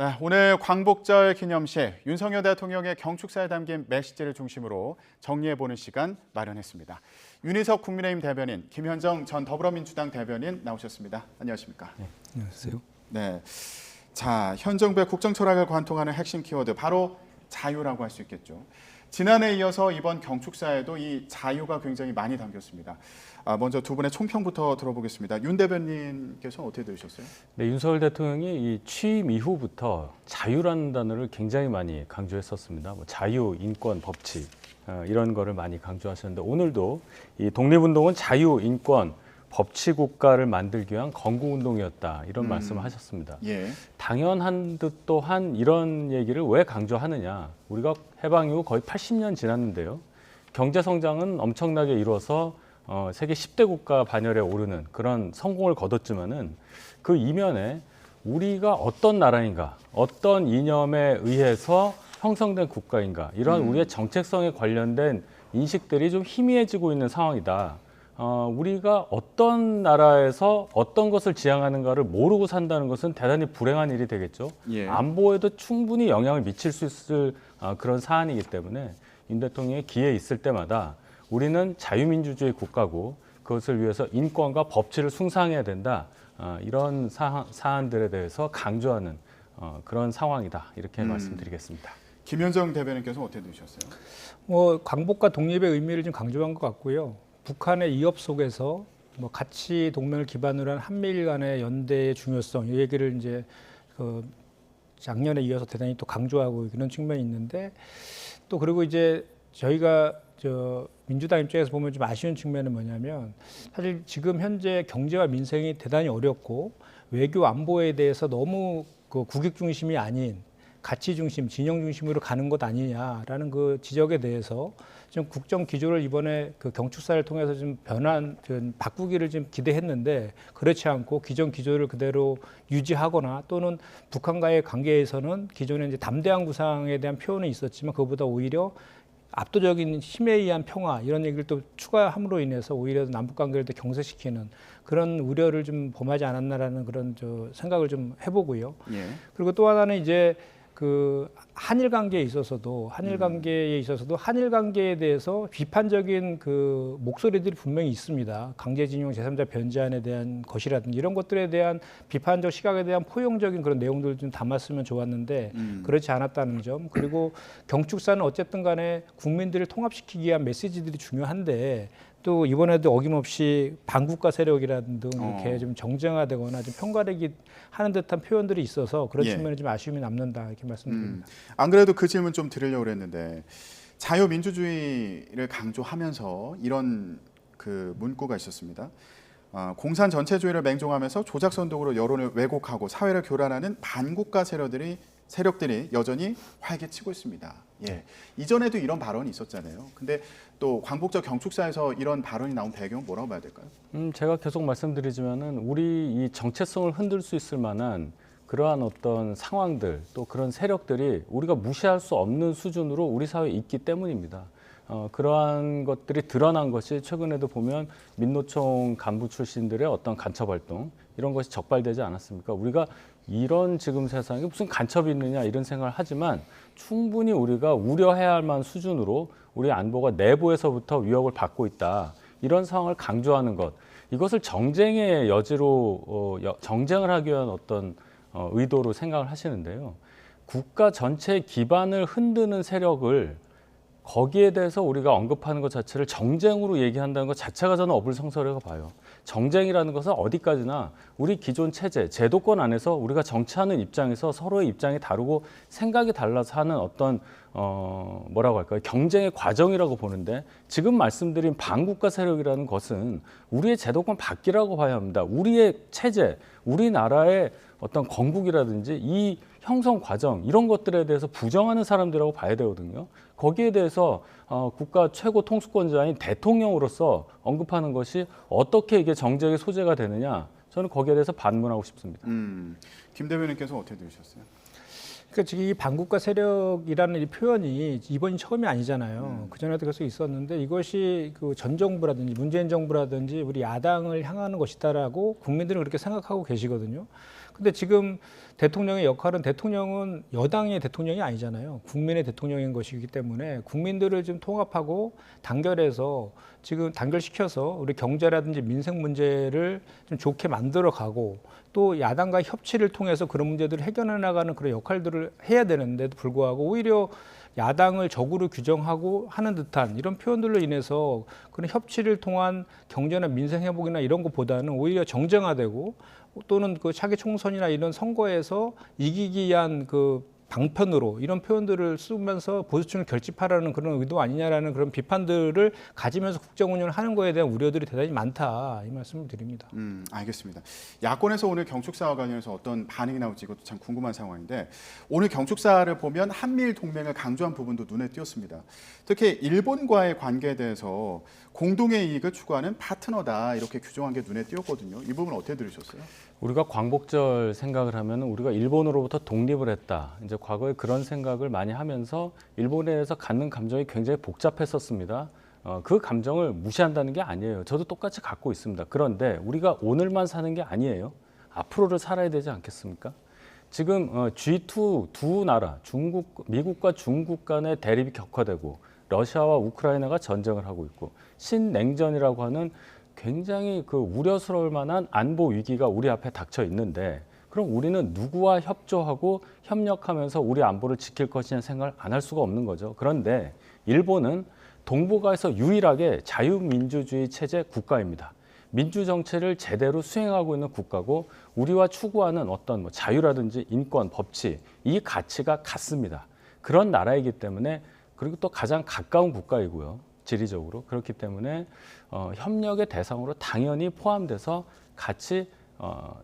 네, 오늘 광복절 기념식 윤석열 대통령의 경축사에 담긴 메시지를 중심으로 정리해보는 시간 마련했습니다. 윤희석 국민의힘 대변인, 김현정 전 더불어민주당 대변인 나오셨습니다. 안녕하십니까? 네, 안녕하세요. 네, 자, 현 정부의 국정 철학을 관통하는 핵심 키워드 바로 자유라고 할 수 있겠죠. 지난해에 이어서 이번 경축사에도 이 자유가 굉장히 많이 담겼습니다. 먼저 두 분의 총평부터 들어보겠습니다. 윤 대변인께서 어떻게 들으셨어요? 네, 윤석열 대통령이 이 취임 이후부터 자유라는 단어를 굉장히 많이 강조했었습니다. 뭐 자유, 인권, 법치 이런 거를 많이 강조하셨는데 오늘도 이 독립운동은 자유, 인권, 법치 국가를 만들기 위한 건국운동이었다 이런 말씀을 하셨습니다. 예. 당연한 듯 또한 이런 얘기를 왜 강조하느냐. 우리가 해방 이후 거의 80년 지났는데요. 경제 성장은 엄청나게 이루어서 세계 10대 국가 반열에 오르는 그런 성공을 거뒀지만은 그 이면에 우리가 어떤 나라인가, 어떤 이념에 의해서 형성된 국가인가, 이러한 우리의 정체성에 관련된 인식들이 좀 희미해지고 있는 상황이다. 우리가 어떤 나라에서 어떤 것을 지향하는가를 모르고 산다는 것은 대단히 불행한 일이 되겠죠. 예. 안보에도 충분히 영향을 미칠 수 있을 그런 사안이기 때문에 윤 대통령이 기회 있을 때마다 우리는 자유민주주의 국가고 그것을 위해서 인권과 법치를 숭상해야 된다. 이런 사안들에 대해서 강조하는 그런 상황이다. 이렇게 말씀드리겠습니다. 김현정 대변인께서 어떻게 들으셨어요? 광복과 독립의 의미를 좀 강조한 것 같고요. 북한의 이협 속에서 가치 동맹을 기반으로 한 한미일 간의 연대의 중요성 이 얘기를 이제 작년에 이어서 대단히 또 강조하고 이런 측면이 있는데 또 그리고 이제 저희가 민주당 입장에서 보면 좀 아쉬운 측면은 뭐냐면 사실 지금 현재 경제와 민생이 대단히 어렵고 외교 안보에 대해서 너무 국익 중심이 아닌 가치 중심, 진영 중심으로 가는 것 아니냐라는 그 지적에 대해서 좀 국정 기조를 이번에 그 경축사를 통해서 좀 바꾸기를 좀 기대했는데 그렇지 않고 기존 기조를 그대로 유지하거나 또는 북한과의 관계에서는 기존에 이제 담대한 구상에 대한 표현은 있었지만 그보다 오히려 압도적인 힘에 의한 평화 이런 얘기를 또 추가함으로 인해서 오히려 남북 관계를 더 경색시키는 그런 우려를 좀 범하지 않았나라는 그런 생각을 좀 해보고요. 예. 그리고 또 하나는 이제 한일 관계에 있어서도 한일 관계에 대해서 비판적인 목소리들이 분명히 있습니다. 강제징용 제3자 변제안에 대한 것이라든지 이런 것들에 대한 비판적 시각에 대한 포용적인 그런 내용들을 좀 담았으면 좋았는데 그렇지 않았다는 점. 그리고 경축사는 어쨌든 간에 국민들을 통합시키기 위한 메시지들이 중요한데 또 이번에도 어김없이 반국가 세력이라든 이렇게 좀 정쟁화되거나 좀 편가르기 하는 듯한 표현들이 있어서 그런 측면에 좀 아쉬움이 남는다 이렇게 말씀드립니다. 안 그래도 그 질문 좀 드리려고 했는데 자유민주주의를 강조하면서 이런 문구가 있었습니다. 공산 전체주의를 맹종하면서 조작선동으로 여론을 왜곡하고 사회를 교란하는 반국가 세력들이 여전히 활개치고 있습니다. 예. 이전에도 이런 발언이 있었잖아요. 근데 또 광복절 경축사에서 이런 발언이 나온 배경은 뭐라고 봐야 될까요? 제가 계속 말씀드리지만은 우리 이 정체성을 흔들 수 있을 만한 그러한 어떤 상황들 또 그런 세력들이 우리가 무시할 수 없는 수준으로 우리 사회에 있기 때문입니다. 그러한 것들이 드러난 것이 최근에도 보면 민노총 간부 출신들의 어떤 간첩 활동 이런 것이 적발되지 않았습니까? 우리가 이런 지금 세상에 무슨 간첩이 있느냐 이런 생각을 하지만 충분히 우리가 우려해야 할 만한 수준으로 우리 안보가 내부에서부터 위협을 받고 있다. 이런 상황을 강조하는 것. 이것을 정쟁의 여지로 정쟁을 하기 위한 어떤 의도로 생각을 하시는데요. 국가 전체의 기반을 흔드는 세력을 거기에 대해서 우리가 언급하는 것 자체를 정쟁으로 얘기한다는 것 자체가 저는 어불성설이라고 봐요. 정쟁이라는 것은 어디까지나 우리 기존 체제, 제도권 안에서 우리가 정치하는 입장에서 서로의 입장이 다르고 생각이 달라서 하는 어떤 뭐라고 할까요? 경쟁의 과정이라고 보는데 지금 말씀드린 반국가 세력이라는 것은 우리의 제도권 밖이라고 봐야 합니다. 우리의 체제, 우리나라의 어떤 건국이라든지 이 형성 과정 이런 것들에 대해서 부정하는 사람들이라고 봐야 되거든요. 거기에 대해서 국가 최고 통수권자인 대통령으로서 언급하는 것이 어떻게 이게 정쟁의 소재가 되느냐 저는 거기에 대해서 반문하고 싶습니다. 김 대변인께서 어떻게 들으셨어요? 그러니까 지금 이 반국가 세력이라는 이 표현이 이번이 처음이 아니잖아요. 그전에도 계속 있었는데 이것이 전 정부라든지 문재인 정부라든지 우리 야당을 향하는 것이다라고 국민들은 그렇게 생각하고 계시거든요. 근데 지금 대통령의 역할은 대통령은 여당의 대통령이 아니잖아요. 국민의 대통령인 것이기 때문에 국민들을 좀 통합하고 단결해서 지금 단결시켜서 우리 경제라든지 민생 문제를 좀 좋게 만들어 가고 또 야당과 협치를 통해서 그런 문제들을 해결해 나가는 그런 역할들을 해야 되는데도 불구하고 오히려 야당을 적으로 규정하고 하는 듯한 이런 표현들로 인해서 그런 협치를 통한 경제나 민생 회복이나 이런 것보다는 오히려 정쟁화되고 또는 그 차기 총선이나 이런 선거에서 이기기 위한 그 방편으로 이런 표현들을 쓰면서 보수층을 결집하라는 그런 의도 아니냐라는 그런 비판들을 가지면서 국정 운영을 하는 거에 대한 우려들이 대단히 많다 이 말씀을 드립니다. 알겠습니다. 야권에서 오늘 경축사와 관련해서 어떤 반응이 나올지 이것도 참 궁금한 상황인데 오늘 경축사를 보면 한미일 동맹을 강조한 부분도 눈에 띄었습니다. 특히 일본과의 관계에 대해서 공동의 이익을 추구하는 파트너다 이렇게 규정한 게 눈에 띄었거든요. 이 부분 어떻게 들으셨어요? 우리가 광복절 생각을 하면 우리가 일본으로부터 독립을 했다. 이제 과거에 그런 생각을 많이 하면서 일본에 대해서 갖는 감정이 굉장히 복잡했었습니다. 그 감정을 무시한다는 게 아니에요. 저도 똑같이 갖고 있습니다. 그런데 우리가 오늘만 사는 게 아니에요. 앞으로를 살아야 되지 않겠습니까? 지금 G2 두 나라, 미국과 중국 간의 대립이 격화되고 러시아와 우크라이나가 전쟁을 하고 있고 신냉전이라고 하는 굉장히 그 우려스러울 만한 안보 위기가 우리 앞에 닥쳐 있는데 그럼 우리는 누구와 협조하고 협력하면서 우리 안보를 지킬 것이냐는 생각을 안 할 수가 없는 거죠. 그런데 일본은 동북아에서 유일하게 자유민주주의 체제 국가입니다. 민주 정체를 제대로 수행하고 있는 국가고 우리와 추구하는 어떤 뭐 자유라든지 인권, 법치 이 가치가 같습니다. 그런 나라이기 때문에 그리고 또 가장 가까운 국가이고요. 지리적으로 그렇기 때문에 협력의 대상으로 당연히 포함돼서 같이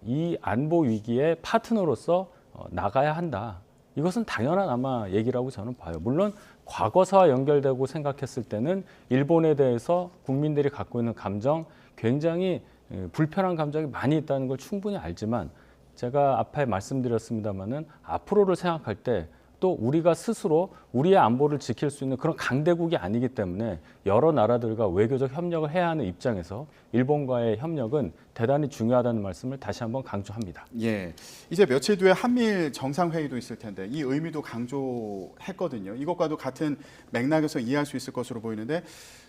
이 안보 위기의 파트너로서 나가야 한다. 이것은 당연한 아마 얘기라고 저는 봐요. 물론 과거사와 연결되고 생각했을 때는 일본에 대해서 국민들이 갖고 있는 감정 굉장히 불편한 감정이 많이 있다는 걸 충분히 알지만 제가 앞에 말씀드렸습니다마는 앞으로를 생각할 때 또 우리가 스스로 우리의 안보를 지킬 수 있는 그런 강대국이 아니기 때문에 여러 나라들과 외교적 협력을 해야 하는 입장에서 일본과의 협력은 대단히 중요하다는 말씀을 다시 한번 강조합니다. 예, 이제 며칠 뒤에 한미일 정상회의도 있을 텐데 이 의미도 강조했거든요. 이것과도 같은 맥락에서 이해할 수 있을 것으로 보이는데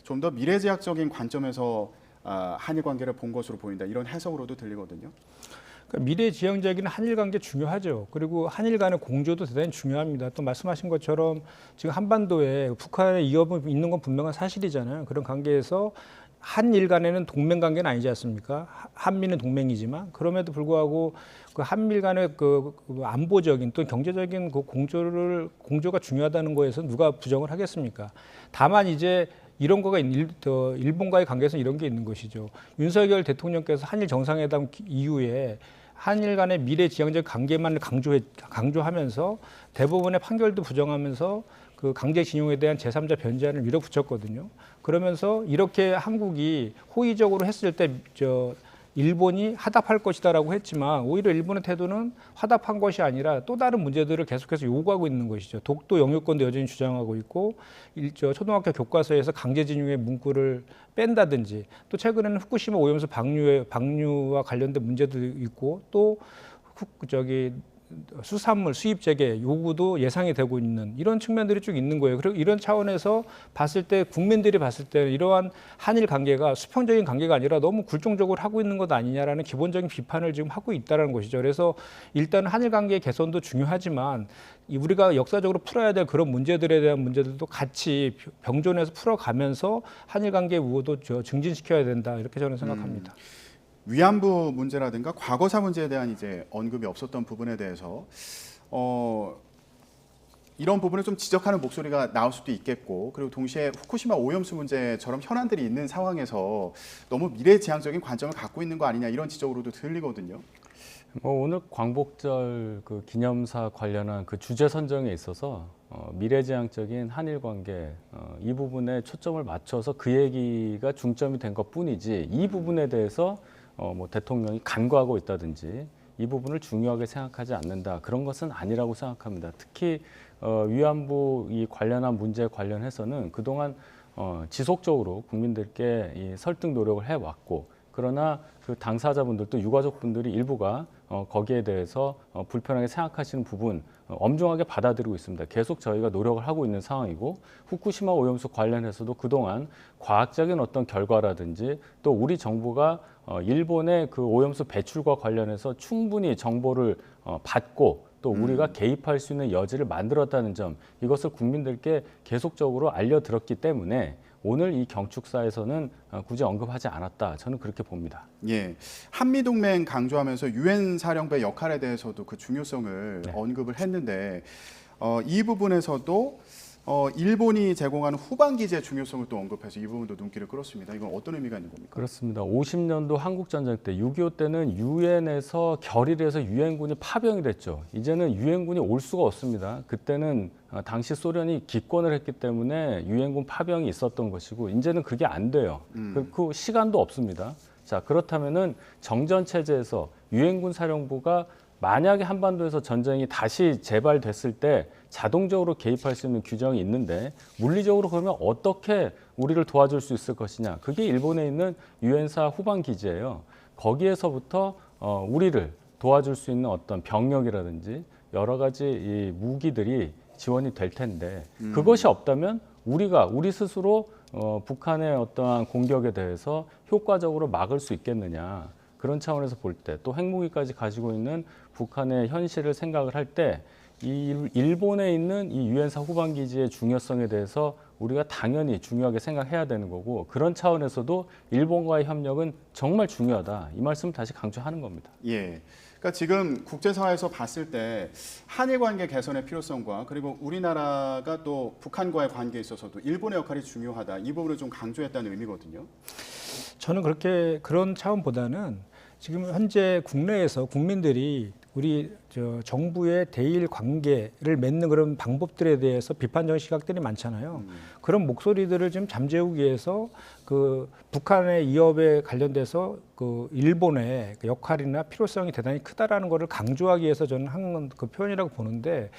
좀 더 미래지향적인 관점에서 한일 관계를 본 것으로 보인다. 이런 해석으로도 들리거든요. 그러니까 미래지향적인 한일 관계 중요하죠. 그리고 한일 간의 공조도 대단히 중요합니다. 또 말씀하신 것처럼 지금 한반도에 북한의 위협이 있는 건 분명한 사실이잖아요. 그런 관계에서 한일 간에는 동맹 관계는 아니지 않습니까? 한미는 동맹이지만 그럼에도 불구하고 그 한일 간의 그 안보적인 또 경제적인 그 공조가 중요하다는 거에서 누가 부정을 하겠습니까? 다만 이제 이런 거가 일본과의 관계에서 이런 게 있는 것이죠. 윤석열 대통령께서 한일 정상회담 이후에 한일 간의 미래지향적 관계만을 강조하면서 대법원의 판결도 부정하면서 그 강제징용에 대한 제3자 변제안을 밀어붙였거든요. 그러면서 이렇게 한국이 호의적으로 했을 때 일본이 화답할 것이다라고 했지만 오히려 일본의 태도는 화답한 것이 아니라 또 다른 문제들을 계속해서 요구하고 있는 것이죠. 독도 영유권도 여전히 주장하고 있고 초등학교 교과서에서 강제징용의 문구를 뺀다든지 또 최근에는 후쿠시마 오염수 방류와 관련된 문제도 있고 또 수산물 수입 재개 요구도 예상이 되고 있는 이런 측면들이 쭉 있는 거예요. 그리고 이런 차원에서 봤을 때 국민들이 봤을 때 이러한 한일 관계가 수평적인 관계가 아니라 너무 굴종적으로 하고 있는 것 아니냐라는 기본적인 비판을 지금 하고 있다는 것이죠. 그래서 일단 한일 관계 개선도 중요하지만 우리가 역사적으로 풀어야 될 그런 문제들에 대한 문제들도 같이 병존해서 풀어가면서 한일 관계 우호도 증진시켜야 된다 이렇게 저는 생각합니다. 위안부 문제라든가 과거사 문제에 대한 이제 언급이 없었던 부분에 대해서 이런 부분을 좀 지적하는 목소리가 나올 수도 있겠고 그리고 동시에 후쿠시마 오염수 문제처럼 현안들이 있는 상황에서 너무 미래지향적인 관점을 갖고 있는 거 아니냐 이런 지적으로도 들리거든요. 오늘 광복절 그 기념사 관련한 그 주제 선정에 있어서 미래지향적인 한일 관계 이 부분에 초점을 맞춰서 그 얘기가 중점이 된 것뿐이지 이 부분에 대해서 뭐 대통령이 간과하고 있다든지 이 부분을 중요하게 생각하지 않는다 그런 것은 아니라고 생각합니다. 특히 위안부 이 관련한 문제에 관련해서는 그동안 지속적으로 국민들께 이 설득 노력을 해왔고 그러나 그 당사자분들도 유가족분들이 일부가 거기에 대해서 불편하게 생각하시는 부분 엄중하게 받아들이고 있습니다. 계속 저희가 노력을 하고 있는 상황이고 후쿠시마 오염수 관련해서도 그동안 과학적인 어떤 결과라든지 또 우리 정부가 일본의 그 오염수 배출과 관련해서 충분히 정보를 받고 또 우리가 개입할 수 있는 여지를 만들었다는 점, 이것을 국민들께 계속적으로 알려드렸기 때문에 오늘 이 경축사에서는 굳이 언급하지 않았다. 저는 그렇게 봅니다. 예, 한미동맹 강조하면서 유엔 사령부의 역할에 대해서도 그 중요성을 네. 언급을 했는데 이 부분에서도 일본이 제공하는 후방 기지의 중요성을 또 언급해서 이 부분도 눈길을 끌었습니다. 이건 어떤 의미가 있는 겁니까? 그렇습니다. 50년도 한국전쟁 때 6.25 때는 유엔에서 결의를 해서 유엔군이 파병이 됐죠. 이제는 유엔군이 올 수가 없습니다. 그때는 당시 소련이 기권을 했기 때문에 유엔군 파병이 있었던 것이고 이제는 그게 안 돼요. 그 시간도 없습니다. 자, 그렇다면은 정전 체제에서 유엔군 사령부가 만약에 한반도에서 전쟁이 다시 재발됐을 때 자동적으로 개입할 수 있는 규정이 있는데 물리적으로 그러면 어떻게 우리를 도와줄 수 있을 것이냐. 그게 일본에 있는 유엔사 후방 기지예요. 거기에서부터 우리를 도와줄 수 있는 어떤 병력이라든지 여러 가지 이 무기들이 지원이 될 텐데 그것이 없다면 우리 스스로 북한의 어떠한 공격에 대해서 효과적으로 막을 수 있겠느냐. 그런 차원에서 볼 때 또 핵무기까지 가지고 있는 북한의 현실을 생각을 할 때 이 일본에 있는 이 유엔사 후방 기지의 중요성에 대해서 우리가 당연히 중요하게 생각해야 되는 거고 그런 차원에서도 일본과의 협력은 정말 중요하다. 이 말씀 다시 강조하는 겁니다. 예. 그러니까 지금 국제사회에서 봤을 때 한일 관계 개선의 필요성과 그리고 우리나라가 또 북한과의 관계에 있어서도 일본의 역할이 중요하다. 이 부분을 좀 강조했다는 의미거든요. 저는 그런 차원보다는 지금 현재 국내에서 국민들이 우리 정부의 대일 관계를 맺는 그런 방법들에 대해서 비판적인 시각들이 많잖아요. 그런 목소리들을 좀 잠재우기 위해서 그 북한의 위협에 관련돼서 그 일본의 역할이나 필요성이 대단히 크다라는 것을 강조하기 위해서 저는 한 그 표현이라고 보는데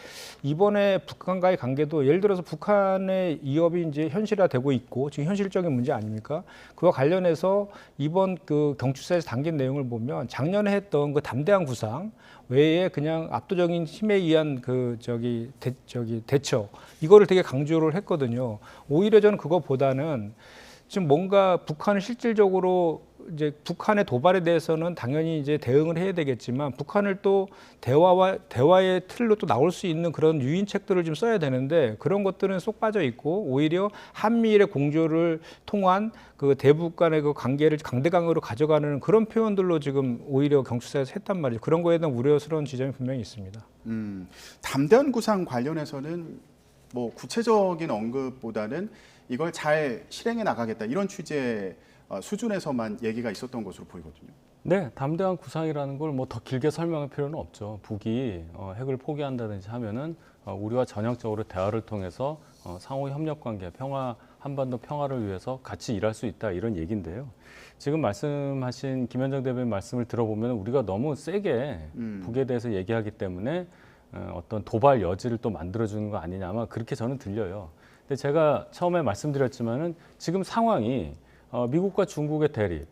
이번에 북한과의 관계도 예를 들어서 북한의 위협이 이제 현실화되고 있고 지금 현실적인 문제 아닙니까? 그와 관련해서 이번 그 경축사에서 담긴 내용을 보면 작년에 했던 그 담대한 구상 외에 그냥 압도적인 힘에 의한 대처 이거를 되게 강조를 했거든요. 오히려 저는 그거보다는 지금 뭔가 북한을 실질적으로 이제 북한의 도발에 대해서는 당연히 이제 대응을 해야 되겠지만 북한을 또 대화의 틀로 또 나올 수 있는 그런 유인책들을 좀 써야 되는데 그런 것들은 쏙 빠져 있고 오히려 한미일의 공조를 통한 그 대북 간의 그 관계를 강대강으로 가져가는 그런 표현들로 지금 오히려 경축사에서 했단 말이죠. 그런 거에 대한 우려스러운 지점이 분명히 있습니다. 담대한 구상 관련해서는 뭐 구체적인 언급보다는 이걸 잘 실행해 나가겠다 이런 취지의 수준에서만 얘기가 있었던 것으로 보이거든요. 네, 담대한 구상이라는 걸 뭐 더 길게 설명할 필요는 없죠. 북이 핵을 포기한다든지 하면은 우리와 전향적으로 대화를 통해서 상호 협력 관계, 한반도 평화를 위해서 같이 일할 수 있다 이런 얘기인데요. 지금 말씀하신 김현정 대변인 말씀을 들어보면 우리가 너무 세게 북에 대해서 얘기하기 때문에 어떤 도발 여지를 또 만들어주는 거 아니냐 아마 그렇게 저는 들려요. 근데 제가 처음에 말씀드렸지만은 지금 상황이 미국과 중국의 대립,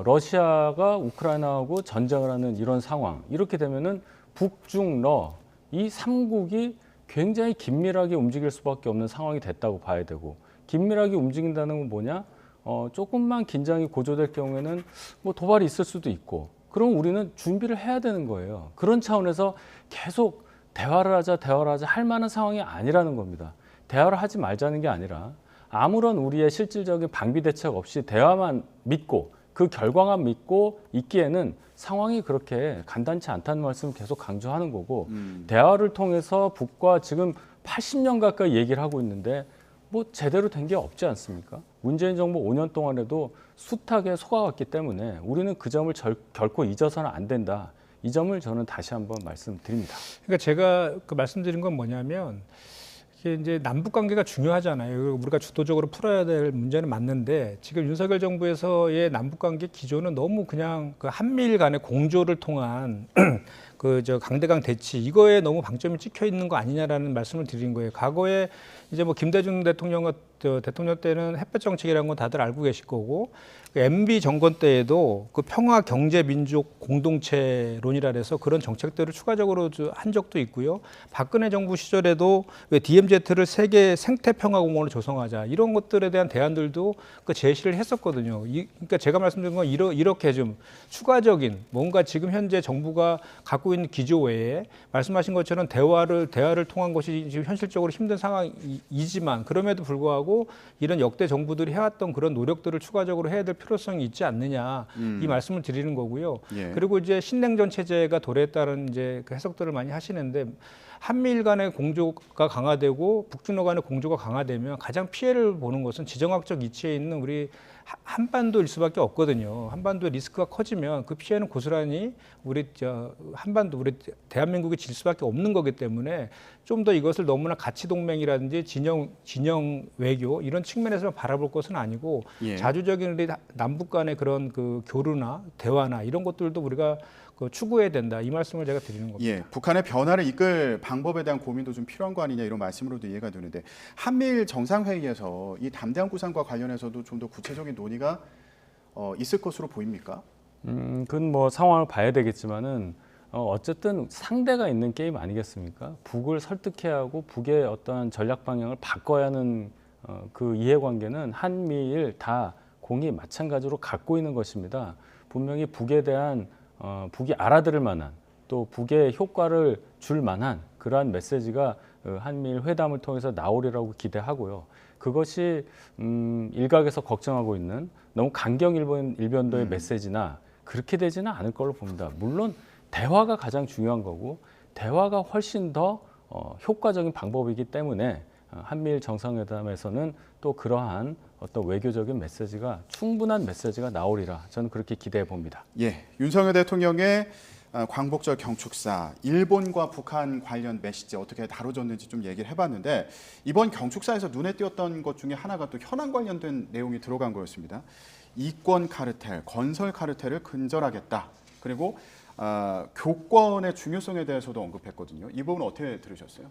러시아가 우크라이나하고 전쟁을 하는 이런 상황 이렇게 되면은 북중러 이 3국이 굉장히 긴밀하게 움직일 수밖에 없는 상황이 됐다고 봐야 되고 긴밀하게 움직인다는 건 뭐냐? 조금만 긴장이 고조될 경우에는 뭐 도발이 있을 수도 있고 그럼 우리는 준비를 해야 되는 거예요. 그런 차원에서 계속 대화를 하자 할 만한 상황이 아니라는 겁니다. 대화를 하지 말자는 게 아니라 아무런 우리의 실질적인 방비 대책 없이 대화만 믿고 그 결과만 믿고 있기에는 상황이 그렇게 간단치 않다는 말씀을 계속 강조하는 거고 대화를 통해서 북과 지금 80년 가까이 얘기를 하고 있는데 뭐 제대로 된 게 없지 않습니까? 문재인 정부 5년 동안에도 숱하게 속아왔기 때문에 우리는 그 점을 결코 잊어서는 안 된다. 이 점을 저는 다시 한번 말씀드립니다. 그러니까 제가 그 말씀드린 건 뭐냐면 이게 이제 남북 관계가 중요하잖아요. 우리가 주도적으로 풀어야 될 문제는 맞는데 지금 윤석열 정부에서의 남북 관계 기조는 너무 그냥 그 한미일 간의 공조를 통한 그 저 강대강 대치 이거에 너무 방점이 찍혀 있는 거 아니냐라는 말씀을 드린 거예요. 과거에 이제 뭐 김대중 대통령 때는 햇볕 정책이라는 건 다들 알고 계실 거고 그 MB 정권 때에도 그 평화 경제 민족 공동체론이라 해서 그런 정책들을 추가적으로 한 적도 있고요. 박근혜 정부 시절에도 왜 DMZ를 세계 생태 평화 공원으로 조성하자 이런 것들에 대한 대안들도 그 제시를 했었거든요. 그러니까 제가 말씀드린 건 이렇게 좀 추가적인 뭔가 지금 현재 정부가 갖고 있는 기조 외에 말씀하신 것처럼 대화를 통한 것이 지금 현실적으로 힘든 상황이지만 그럼에도 불구하고 이런 역대 정부들이 해왔던 그런 노력들을 추가적으로 해야 될 필요성이 있지 않느냐 이 말씀을 드리는 거고요. 예. 그리고 이제 신냉전 체제가 도래했다는 이제 그 해석들을 많이 하시는데 한미일 간의 공조가 강화되고 북중러 간의 공조가 강화되면 가장 피해를 보는 것은 지정학적 이치에 있는 우리 한반도일 수밖에 없거든요. 한반도의 리스크가 커지면 그 피해는 고스란히 우리 대한민국이 질 수밖에 없는 거기 때문에 좀 더 이것을 너무나 가치 동맹이라든지 진영 외교 이런 측면에서 바라볼 것은 아니고 예. 자주적인 우리 남북 간의 그런 그 교류나 대화나 이런 것들도 우리가 그 추구해야 된다. 이 말씀을 제가 드리는 겁니다. 예, 북한의 변화를 이끌 방법에 대한 고민도 좀 필요한 거 아니냐 이런 말씀으로도 이해가 되는데 한미일 정상회의에서 이 담대한 구상과 관련해서도 좀 더 구체적인 논의가 있을 것으로 보입니까? 그건 뭐 상황을 봐야 되겠지만은 어쨌든 상대가 있는 게임 아니겠습니까? 북을 설득해야 하고 북의 어떤 전략 방향을 바꿔야 하는 그 이해관계는 한미일 다 공이 마찬가지로 갖고 있는 것입니다. 분명히 북에 대한 북이 알아들을 만한 또 북에 효과를 줄 만한 그러한 메시지가 한미일 회담을 통해서 나오리라고 기대하고요. 그것이 일각에서 걱정하고 있는 너무 강경일변도의 메시지나 그렇게 되지는 않을 걸로 봅니다. 물론 대화가 가장 중요한 거고 대화가 훨씬 더 효과적인 방법이기 때문에 한미일 정상회담에서는 또 그러한 어떤 외교적인 메시지가 충분한 메시지가 나오리라 저는 그렇게 기대해 봅니다. 예, 윤석열 대통령의 광복절 경축사, 일본과 북한 관련 메시지 어떻게 다뤄졌는지 좀 얘기를 해봤는데 이번 경축사에서 눈에 띄었던 것 중에 하나가 또 현안 관련된 내용이 들어간 거였습니다. 이권 카르텔, 건설 카르텔을 근절하겠다. 그리고 교권의 중요성에 대해서도 언급했거든요. 이 부분 어떻게 들으셨어요?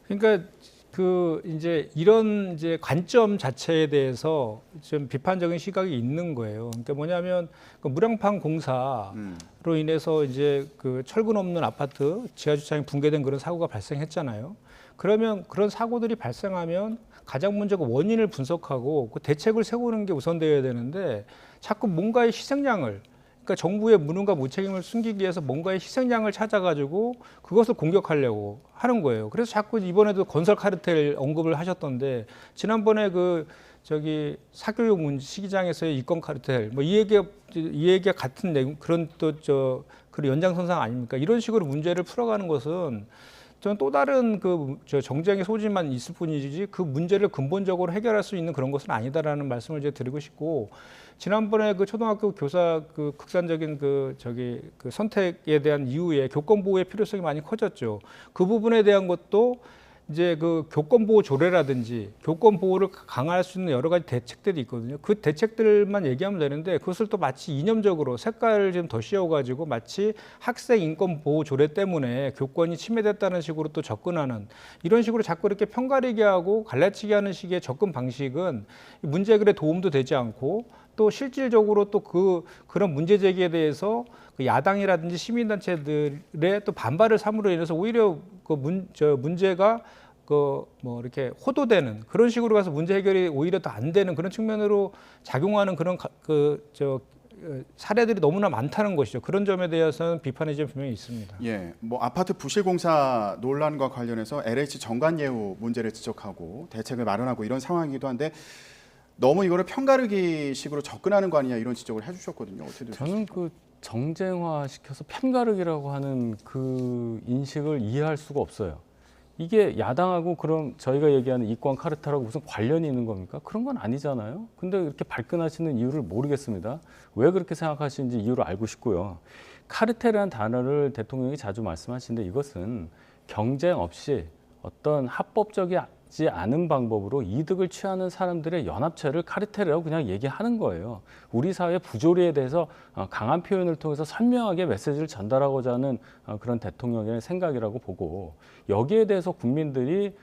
그러니까 그 이제 이런 이제 관점 자체에 대해서 좀 비판적인 시각이 있는 거예요. 그러니까 뭐냐면 그 무량판 공사로 인해서 이제 그 철근 없는 아파트 지하 주차장이 붕괴된 그런 사고가 발생했잖아요. 그러면 그런 사고들이 발생하면 가장 먼저 그 원인을 분석하고 그 대책을 세우는 게 우선되어야 되는데 자꾸 뭔가의 희생양을 그러니까 정부의 무능과 무책임을 숨기기 위해서 뭔가의 희생양을 찾아가지고 그것을 공격하려고 하는 거예요. 그래서 자꾸 이번에도 건설 카르텔 언급을 하셨던데 지난번에 그 저기 사교육 시기장에서의 이권 카르텔 뭐 이 얘기가 같은 내용 그런 또 그런 연장선상 아닙니까? 이런 식으로 문제를 풀어가는 것은 저는 또 다른 정쟁의 소지만 있을 뿐이지 그 문제를 근본적으로 해결할 수 있는 그런 것은 아니다라는 말씀을 이제 드리고 싶고 지난번에 그 초등학교 교사 그 극단적인 그 선택에 대한 이후에 교권 보호의 필요성이 많이 커졌죠. 그 부분에 대한 것도 이제 그 교권 보호 조례라든지 교권 보호를 강화할 수 있는 여러 가지 대책들이 있거든요. 그 대책들만 얘기하면 되는데 그것을 또 마치 이념적으로 색깔을 좀 더 씌워가지고 마치 학생 인권 보호 조례 때문에 교권이 침해됐다는 식으로 또 접근하는 이런 식으로 자꾸 이렇게 편가르게 하고 갈라치기 하는 식의 접근 방식은 문제 해결에 도움도 되지 않고 또 실질적으로 또 그런 문제 제기에 대해서 그 야당이라든지 시민단체들의 또 반발을 삼으로 인해서 오히려 그 문제가 뭐 이렇게 호도되는 그런 식으로 가서 문제 해결이 오히려 더 안 되는 그런 측면으로 작용하는 그런 사례들이 너무나 많다는 것이죠. 그런 점에 대해서는 비판의 점 분명히 있습니다. 예, 뭐 아파트 부실 공사 논란과 관련해서 LH 정관 예우 문제를 지적하고 대책을 마련하고 이런 상황이기도 한데 너무 이거를 편가르기식으로 접근하는 거 아니냐 이런 지적을 해주셨거든요. 어떻게 들으셨습니까? 저는 그 정쟁화시켜서 편가르기라고 하는 그 인식을 이해할 수가 없어요. 이게 야당하고 그럼 저희가 얘기하는 이권 카르텔하고 무슨 관련이 있는 겁니까? 그런 건 아니잖아요. 근데 이렇게 발끈하시는 이유를 모르겠습니다. 왜 그렇게 생각하시는지 이유를 알고 싶고요. 카르텔이라는 단어를 대통령이 자주 말씀하시는데 이것은 경쟁 없이 어떤 합법적이 맞지 않은 방법으로 이득을 취하는 사람들의 연합체를 카르텔이라고 그냥 얘기하는 거예요. 우리 사회 부조리에 대해서 강한 표현을 통해서 선명하게 메시지를 전달하고자 하는 그런 대통령의 생각이라고 보고, 여기에 대해서 국민들이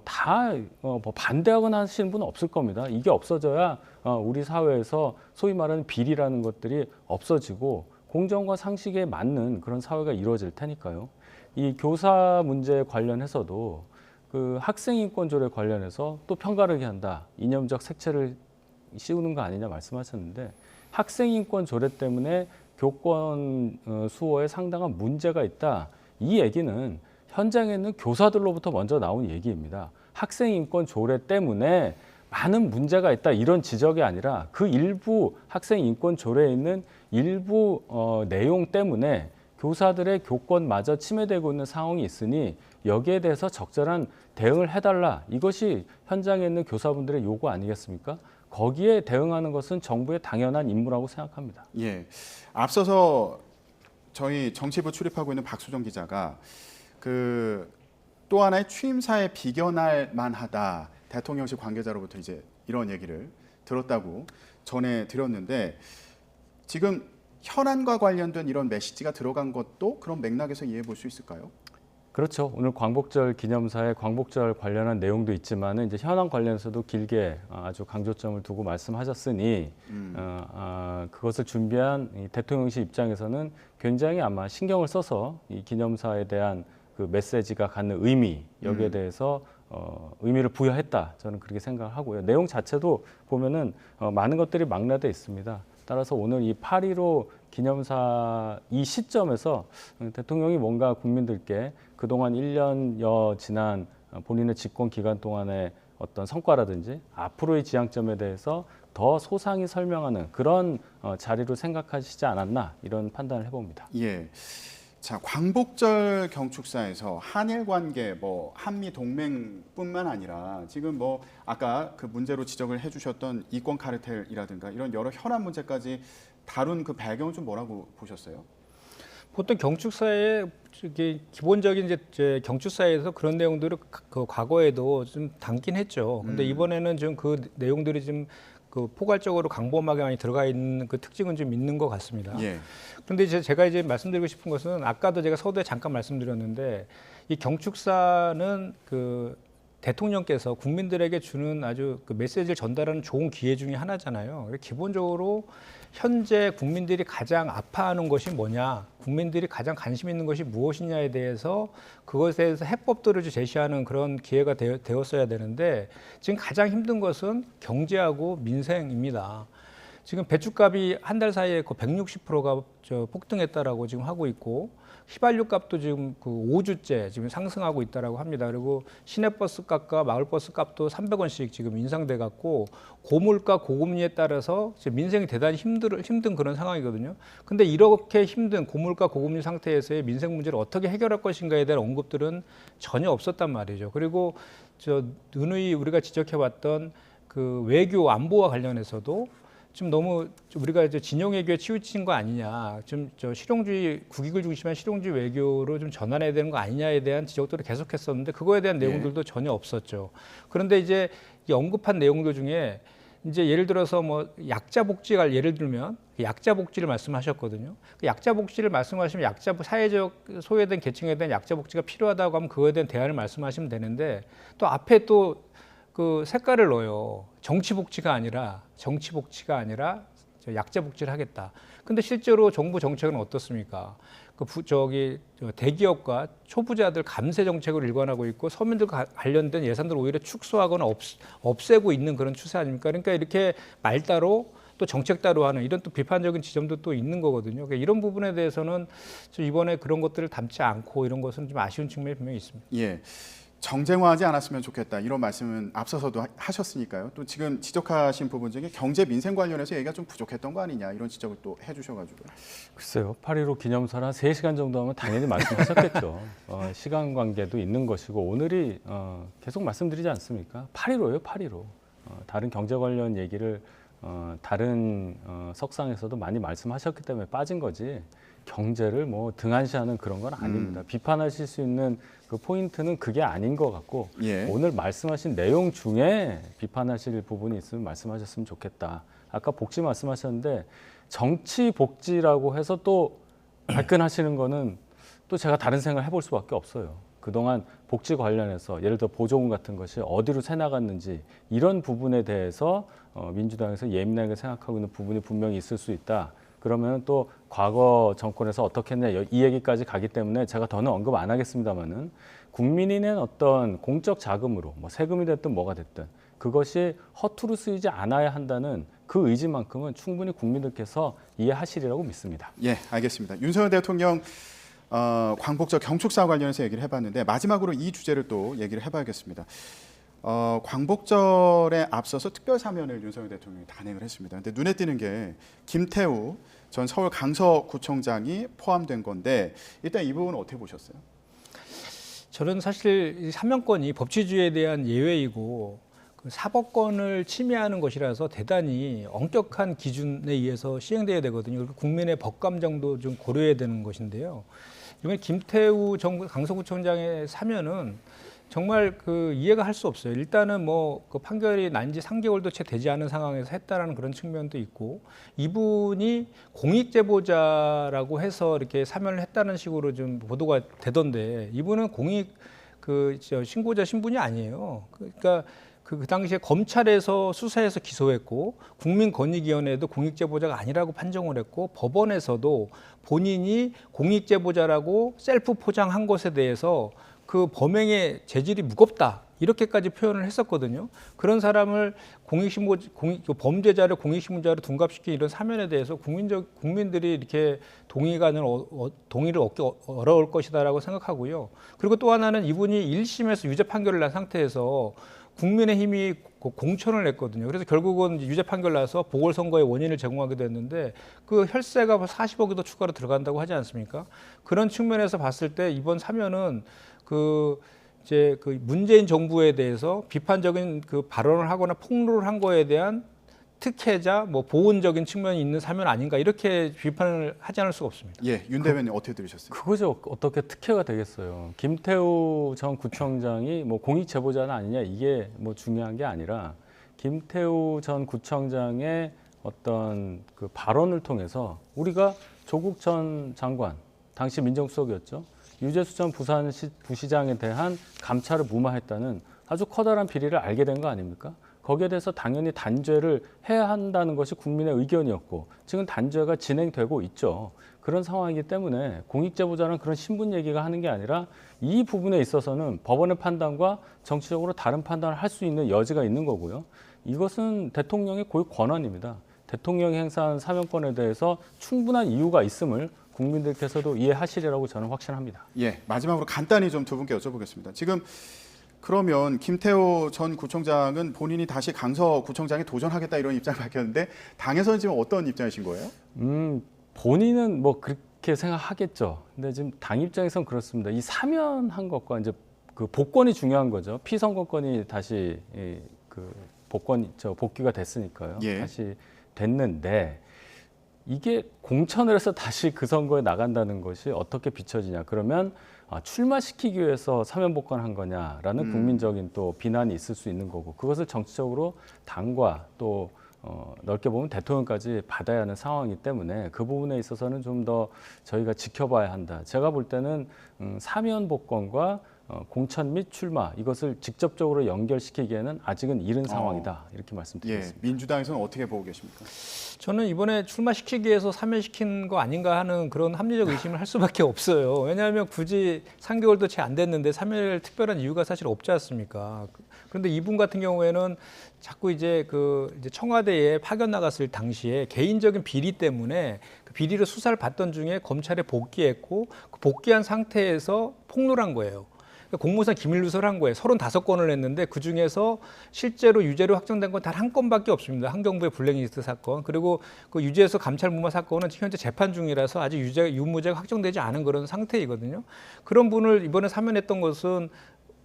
다 뭐 반대하거나 하시는 분은 없을 겁니다. 이게 없어져야 우리 사회에서 소위 말하는 비리라는 것들이 없어지고 공정과 상식에 맞는 그런 사회가 이루어질 테니까요. 이 교사 문제 관련해서도 그 학생인권 조례 관련해서 또 편가르기 한다, 이념적 색채를 씌우는 거 아니냐 말씀하셨는데, 학생인권 조례 때문에 교권 수호에 상당한 문제가 있다, 이 얘기는 현장에 있는 교사들로부터 먼저 나온 얘기입니다. 학생인권 조례 때문에 많은 문제가 있다, 이런 지적이 아니라 그 일부 학생인권 조례에 있는 일부 내용 때문에 교사들의 교권마저 침해되고 있는 상황이 있으니 여기에 대해서 적절한 대응을 해달라, 이것이 현장에 있는 교사분들의 요구 아니겠습니까? 거기에 대응하는 것은 정부의 당연한 임무라고 생각합니다. 예, 앞서서 저희 정치부 출입하고 있는 박수정 기자가 그 또 하나의 취임사에 비견할 만하다, 대통령실 관계자로부터 이제 이런 얘기를 들었다고 전해드렸는데, 지금 현안과 관련된 이런 메시지가 들어간 것도 그런 맥락에서 이해해 볼 수 있을까요? 그렇죠. 오늘 광복절 기념사에 광복절 관련한 내용도 있지만 이제 현안 관련해서도 길게 아주 강조점을 두고 말씀하셨으니 그것을 준비한 이 대통령실 입장에서는 굉장히 아마 신경을 써서 이 기념사에 대한 그 메시지가 갖는 의미, 여기에 대해서 의미를 부여했다, 저는 그렇게 생각을 하고요. 내용 자체도 보면은 많은 것들이 망라돼 있습니다. 따라서 오늘 이 8.15 기념사 이 시점에서 대통령이 뭔가 국민들께 그동안 1년여 지난 본인의 집권 기간 동안의 어떤 성과라든지 앞으로의 지향점에 대해서 더 소상히 설명하는 그런 자리로 생각하시지 않았나, 이런 판단을 해봅니다. 예. 자, 광복절 경축사에서 한일 관계, 뭐 한미 동맹뿐만 아니라 지금 뭐 아까 그 문제로 지적을 해주셨던 이권 카르텔이라든가 이런 여러 현안 문제까지 다룬 그 배경은 좀 뭐라고 보셨어요? 보통 경축사에 이게 기본적인 이제 경축사에서 그런 내용들을 그 과거에도 좀 담긴 했죠. 근데 이번에는 좀 그 내용들이 좀 그 포괄적으로 강범하게 많이 들어가 있는 그 특징은 좀 있는 것 같습니다. 예. 그런데 제가 이제 말씀드리고 싶은 것은, 아까도 제가 서두에 잠깐 말씀드렸는데, 이 경축사는 그 대통령께서 국민들에게 주는 아주 그 메시지를 전달하는 좋은 기회 중에 하나잖아요. 기본적으로 현재 국민들이 가장 아파하는 것이 뭐냐, 국민들이 가장 관심 있는 것이 무엇이냐에 대해서 그것에 대해서 해법들을 제시하는 그런 기회가 되었어야 되는데, 지금 가장 힘든 것은 경제하고 민생입니다. 지금 배추값이 한 달 사이에 그 160%가 폭등했다라고 지금 하고 있고, 휘발유 값도 지금 그 5주째 지금 상승하고 있다라고 합니다. 그리고 시내버스 값과 마을버스 값도 300원씩 지금 인상돼 갖고, 고물가 고금리에 따라서 민생이 대단히 힘든 그런 상황이거든요. 근데 이렇게 힘든 고물가 고금리 상태에서의 민생 문제를 어떻게 해결할 것인가에 대한 언급들은 전혀 없었단 말이죠. 그리고 누누이 우리가 지적해왔던 그 외교 안보와 관련해서도 좀 너무 우리가 이제 진영 외교에 치우친 거 아니냐, 좀 실용주의, 국익을 중심한 실용주의 외교로 좀 전환해야 되는 거 아니냐에 대한 지적들을 계속했었는데, 그거에 대한 내용들도 전혀 없었죠. 그런데 이제 이 언급한 내용들 중에 이제 예를 들어서 뭐 약자 복지가, 예를 들면 약자 복지를 말씀하셨거든요. 그 약자 복지를 말씀하시면 약자 사회적 소외된 계층에 대한 약자 복지가 필요하다고 하면 그거에 대한 대안을 말씀하시면 되는데, 또 앞에 또 그 색깔을 넣어요. 정치 복지가 아니라 약자 복지를 하겠다. 근데 실제로 정부 정책은 어떻습니까? 대기업과 초부자들 감세 정책을 일관하고 있고, 서민들과 관련된 예산들을 오히려 축소하거나 없애고 있는 그런 추세 아닙니까? 그러니까 이렇게 말 따로 또 정책 따로 하는 이런 또 비판적인 지점도 또 있는 거거든요. 그러니까 이런 부분에 대해서는 이번에 그런 것들을 담지 않고, 이런 것은 좀 아쉬운 측면이 분명히 있습니다. 예. 정쟁화하지 않았으면 좋겠다, 이런 말씀은 앞서서도 하셨으니까요. 또 지금 지적하신 부분 중에 경제 민생 관련해서 얘기가 좀 부족했던 거 아니냐, 이런 지적을 또 해주셔가지고요. 글쎄요, 8.15 기념사를 한 3시간 정도 하면 당연히 말씀하셨겠죠. 시간 관계도 있는 것이고, 오늘이 계속 말씀드리지 않습니까? 8.15예요, 8.15. 다른 경제 관련 얘기를 다른 석상에서도 많이 말씀하셨기 때문에 빠진 거지, 경제를 뭐 등한시하는 그런 건 아닙니다. 비판하실 수 있는 그 포인트는 그게 아닌 것 같고 예. 오늘 말씀하신 내용 중에 비판하실 부분이 있으면 말씀하셨으면 좋겠다. 아까 복지 말씀하셨는데 정치 복지라고 해서 또 발끈하시는 거는 또 제가 다른 생각을 해볼 수밖에 없어요. 그동안 복지 관련해서 예를 들어 보조금 같은 것이 어디로 새 나갔는지 이런 부분에 대해서 민주당에서 예민하게 생각하고 있는 부분이 분명히 있을 수 있다. 그러면 또 과거 정권에서 어떻게 했냐 이 얘기까지 가기 때문에 제가 더는 언급 안 하겠습니다만은 국민이 낸 어떤 공적 자금으로 뭐 세금이 됐든 뭐가 됐든 그것이 허투루 쓰이지 않아야 한다는 그 의지만큼은 충분히 국민들께서 이해하시리라고 믿습니다. 예, 알겠습니다. 윤석열 대통령 광복절 경축사 관련해서 얘기를 해봤는데 마지막으로 이 주제를 또 얘기를 해봐야겠습니다. 광복절에 앞서서 특별 사면을 윤석열 대통령이 단행을 했습니다. 근데 눈에 띄는 게 김태우 전 서울 강서구청장이 포함된 건데 일단 이 부분은 어떻게 보셨어요? 저는 사실 이 사면권이 법치주의에 대한 예외이고 그 사법권을 침해하는 것이라서 대단히 엄격한 기준에 의해서 시행돼야 되거든요. 그리고 국민의 법감정도 좀 고려해야 되는 것인데요. 이번에 김태우 전 강서구청장의 사면은 정말 그 이해가 할 수 없어요. 일단은 뭐 그 판결이 난 지 3개월도 채 되지 않은 상황에서 했다라는 그런 측면도 있고 이분이 공익제보자라고 해서 이렇게 사면을 했다는 식으로 좀 보도가 되던데 이분은 공익 신고자 신분이 아니에요. 그러니까 그 당시에 검찰에서 수사해서 기소했고 국민권익위원회도 공익제보자가 아니라고 판정을 했고 법원에서도 본인이 공익제보자라고 셀프 포장한 것에 대해서 그 범행의 재질이 무겁다 이렇게까지 표현을 했었거든요. 그런 사람을 범죄자를 공익신고자로 둔갑시킨 이런 사면에 대해서 국민들이 이렇게 동의를 얻기 어려울 것이다라고 생각하고요. 그리고 또 하나는 이분이 1심에서 유죄 판결을 난 상태에서 국민의힘이 공천을 냈거든요. 그래서 결국은 유죄 판결 나서 보궐선거의 원인을 제공하게 됐는데 그 혈세가 40억이 더 추가로 들어간다고 하지 않습니까? 그런 측면에서 봤을 때 이번 사면은 그 문재인 정부에 대해서 비판적인 그 발언을 하거나 폭로를 한 거에 대한 특혜자, 뭐 보온적인 측면이 있는 사면 아닌가 이렇게 비판을 하지 않을 수가 없습니다. 예, 윤 대변인 어떻게 들으셨어요? 그거죠. 어떻게 특혜가 되겠어요. 김태우 전 구청장이 뭐 공익 제보자는 아니냐 이게 뭐 중요한 게 아니라 김태우 전 구청장의 어떤 그 발언을 통해서 우리가 조국 전 장관 당시 민정수석이었죠. 유재수 전 부시장에 대한 감찰을 무마했다는 아주 커다란 비리를 알게 된 거 아닙니까? 거기에 대해서 당연히 단죄를 해야 한다는 것이 국민의 의견이었고 지금 단죄가 진행되고 있죠. 그런 상황이기 때문에 공익제보자는 그런 신분 얘기가 하는 게 아니라 이 부분에 있어서는 법원의 판단과 정치적으로 다른 판단을 할 수 있는 여지가 있는 거고요. 이것은 대통령의 고유 권한입니다. 대통령이 행사한 사면권에 대해서 충분한 이유가 있음을 국민들께서도 이해하시리라고 저는 확신합니다. 예, 마지막으로 간단히 좀 두 분께 여쭤보겠습니다. 지금 그러면 김태호 전 구청장은 본인이 다시 강서구청장에 도전하겠다 이런 입장을 밝혔는데 당에서는 지금 어떤 입장이신 거예요? 본인은 뭐 그렇게 생각하겠죠. 근데 지금 당 입장에서는 그렇습니다. 이 사면한 것과 이제 그 복권이 중요한 거죠. 피선거권이 다시 복귀가 됐으니까요. 예. 다시 됐는데 이게 공천을 해서 다시 그 선거에 나간다는 것이 어떻게 비춰지냐. 그러면 출마시키기 위해서 사면복권한 거냐라는 국민적인 또 비난이 있을 수 있는 거고 그것을 정치적으로 당과 또 넓게 보면 대통령까지 받아야 하는 상황이기 때문에 그 부분에 있어서는 좀 더 저희가 지켜봐야 한다. 제가 볼 때는 사면복권과 공천 및 출마 이것을 직접적으로 연결시키기에는 아직은 이른 상황이다. 이렇게 말씀드리겠습니다. 예, 민주당에서는 어떻게 보고 계십니까? 저는 이번에 출마시키기 위해서 사면시킨 거 아닌가 하는 그런 합리적 의심을 할 수밖에 없어요. 왜냐하면 굳이 3개월도 채 안 됐는데 사면을 특별한 이유가 사실 없지 않습니까? 그런데 이분 같은 경우에는 자꾸 이제 청와대에 파견 나갔을 당시에 개인적인 비리 때문에 그 비리로 수사를 받던 중에 검찰에 복귀했고 그 복귀한 상태에서 폭로를 한 거예요. 공무상 기밀 누설을 한 거예요. 35건을 했는데 그중에서 실제로 유죄로 확정된 건 단 한 건밖에 없습니다. 환경부의 블랙리스트 사건. 그리고 그 유죄에서 감찰 무마 사건은 현재 재판 중이라서 아직 유무죄가 확정되지 않은 그런 상태이거든요. 그런 분을 이번에 사면했던 것은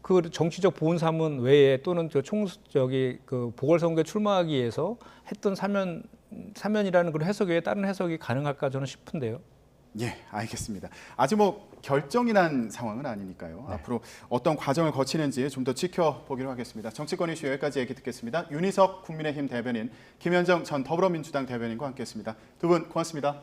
그 정치적 보훈사문 외에 또는 그 보궐선거에 출마하기 위해서 했던 사면이라는 그런 해석 외에 다른 해석이 가능할까 저는 싶은데요. 예, 알겠습니다. 아직 뭐 결정이 난 상황은 아니니까요. 앞으로 어떤 과정을 거치는지 좀 더 지켜보기로 하겠습니다. 정치권 이슈 여기까지 얘기 듣겠습니다. 윤희석 국민의힘 대변인, 김현정 전 더불어민주당 대변인과 함께했습니다. 두 분 고맙습니다.